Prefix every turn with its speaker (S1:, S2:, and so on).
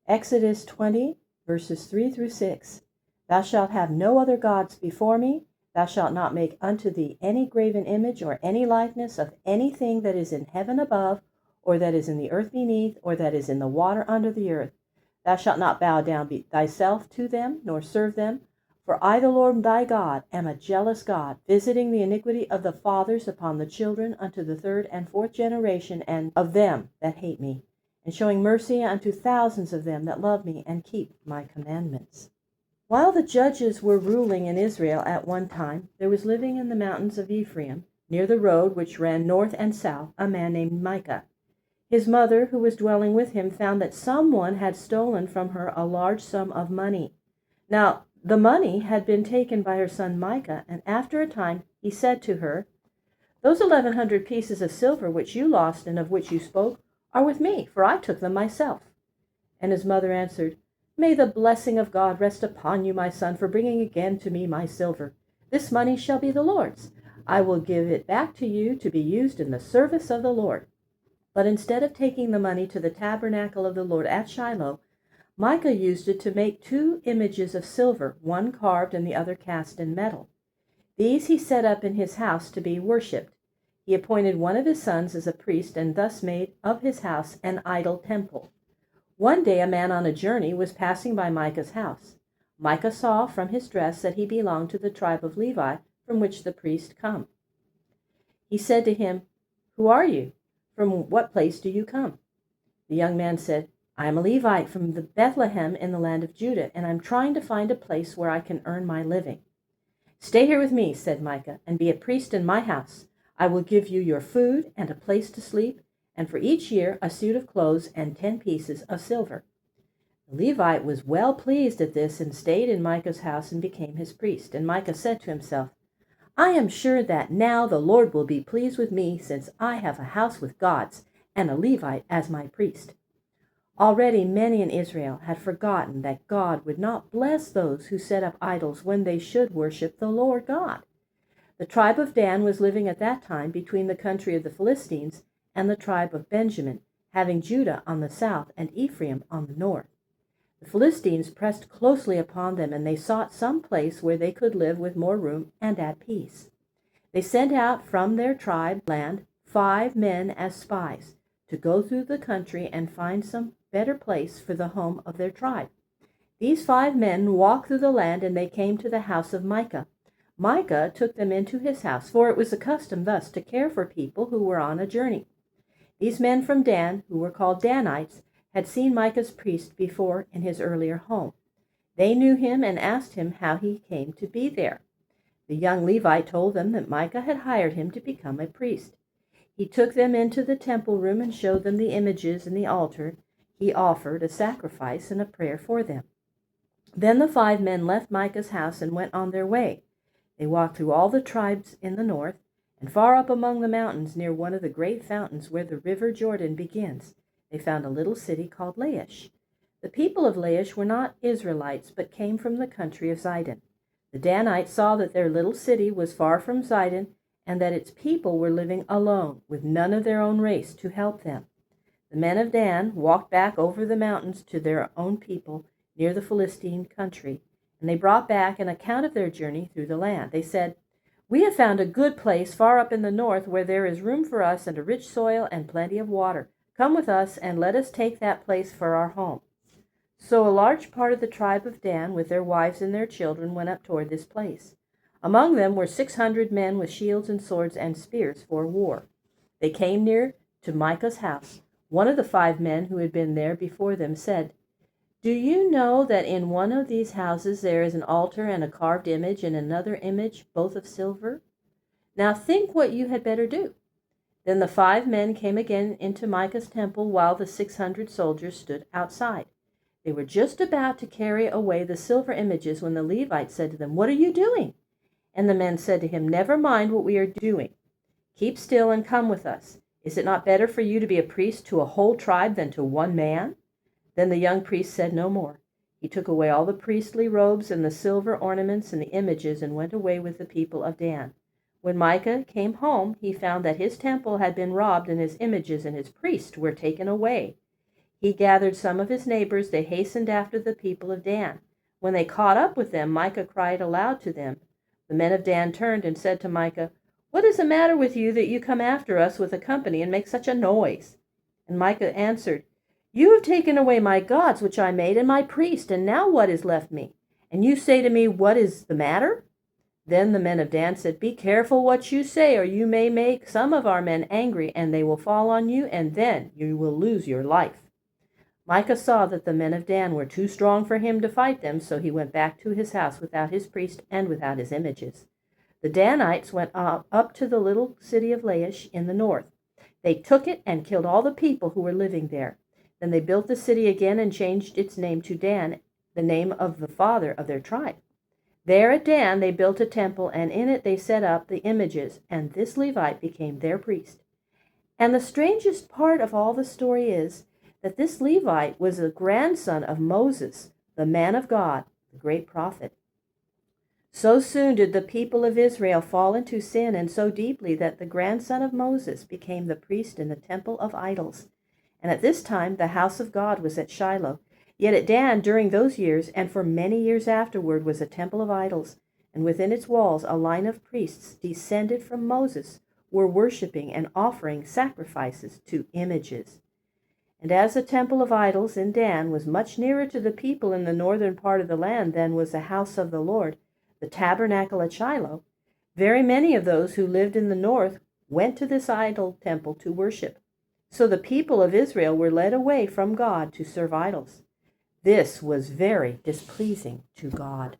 S1: Exodus 20, verses 3 through 6. Thou shalt have no other gods before me. Thou shalt not make unto thee any graven image or any likeness of anything that is in heaven above, or that is in the earth beneath, or that is in the water under the earth. Thou shalt not bow down thyself to them, nor serve them. For I, the Lord thy God, am a jealous God, visiting the iniquity of the fathers upon the children unto the third and fourth generation and of them that hate me, and showing mercy unto thousands of them that love me and keep my commandments. While the judges were ruling in Israel at one time, there was living in the mountains of Ephraim, near the road which ran north and south, a man named Micah. His mother, who was dwelling with him, found that someone had stolen from her a large sum of money. Now, the money had been taken by her son Micah, and after a time he said to her, Those 1,100 pieces of silver which you lost and of which you spoke are with me, for I took them myself. And his mother answered, May the blessing of God rest upon you, my son, for bringing again to me my silver. This money shall be the Lord's. I will give it back to you to be used in the service of the Lord. But instead of taking the money to the tabernacle of the Lord at Shiloh, Micah used it to make 2 images of silver, one carved and the other cast in metal. These he set up in his house to be worshipped. He appointed one of his sons as a priest, and thus made of his house an idol temple. One day a man on a journey was passing by Micah's house. Micah saw from his dress that he belonged to the tribe of Levi, from which the priest come. He said to him, Who are you? From what place do you come? The young man said, I am a Levite from the Bethlehem in the land of Judah, and I'm trying to find a place where I can earn my living. Stay here with me, said Micah, and be a priest in my house. I will give you your food and a place to sleep, and for each year a suit of clothes and 10 pieces of silver. The Levite was well pleased at this and stayed in Micah's house and became his priest. And Micah said to himself, I am sure that now the Lord will be pleased with me, since I have a house with gods and a Levite as my priest. Already many in Israel had forgotten that God would not bless those who set up idols when they should worship the Lord God. The tribe of Dan was living at that time between the country of the Philistines and the tribe of Benjamin, having Judah on the south and Ephraim on the north. The Philistines pressed closely upon them, and they sought some place where they could live with more room and at peace. They sent out from their tribe land 5 men as spies to go through the country and find some better place for the home of their tribe. These 5 men walked through the land, and they came to the house of Micah. Micah took them into his house, for it was a custom thus to care for people who were on a journey. These men from Dan, who were called Danites, had seen Micah's priest before in his earlier home. They knew him and asked him how he came to be there. The young Levite told them that Micah had hired him to become a priest. He took them into the temple room and showed them the images and the altar. He offered a sacrifice and a prayer for them. Then the 5 men left Micah's house and went on their way. They walked through all the tribes in the north, and far up among the mountains near one of the great fountains where the river Jordan begins, they found a little city called Laish. The people of Laish were not Israelites, but came from the country of Zidon. The Danites saw that their little city was far from Zidon, and that its people were living alone, with none of their own race to help them. The men of Dan walked back over the mountains to their own people near the Philistine country, and they brought back an account of their journey through the land. They said, We have found a good place far up in the north where there is room for us and a rich soil and plenty of water. Come with us, and let us take that place for our home. So a large part of the tribe of Dan, with their wives and their children, went up toward this place. Among them were 600 men with shields and swords and spears for war. They came near to Micah's house. One of the 5 men who had been there before them said, Do you know that in one of these houses there is an altar and a carved image, and another image, both of silver? Now think what you had better do. Then the 5 men came again into Micah's temple, while the 600 soldiers stood outside. They were just about to carry away the silver images when the Levite said to them, What are you doing? And the men said to him, Never mind what we are doing. Keep still and come with us. Is it not better for you to be a priest to a whole tribe than to one man? Then the young priest said no more. He took away all the priestly robes and the silver ornaments and the images and went away with the people of Dan. When Micah came home, he found that his temple had been robbed and his images and his priests were taken away. he gathered some of his neighbors. They hastened after the people of Dan. When they caught up with them, Micah cried aloud to them. The men of Dan turned and said to Micah, "What is the matter with you that you come after us with a company and make such a noise?" And Micah answered, "You have taken away my gods which I made, and my priest, and now what is left me? And you say to me, what is the matter?" Then the men of Dan said, "Be careful what you say, or you may make some of our men angry, and they will fall on you, and then you will lose your life." Micah saw that the men of Dan were too strong for him to fight them, so he went back to his house without his priest and without his images. The Danites went up to the little city of Laish in the north. They took it and killed all the people who were living there. Then they built the city again and changed its name to Dan, the name of the father of their tribe. There at Dan they built a temple, and in it they set up the images, and this Levite became their priest. And the strangest part of all the story is that this Levite was the grandson of Moses, the man of God, the great prophet. So soon did the people of Israel fall into sin, and so deeply that the grandson of Moses became the priest in the temple of idols. And at this time the house of God was at Shiloh. Yet at Dan during those years, and for many years afterward, was a temple of idols, and within its walls a line of priests descended from Moses were worshipping and offering sacrifices to images. And as the temple of idols in Dan was much nearer to the people in the northern part of the land than was the house of the Lord, the tabernacle at Shiloh, very many of those who lived in the north went to this idol temple to worship. So the people of Israel were led away from God to serve idols. This was very displeasing to God.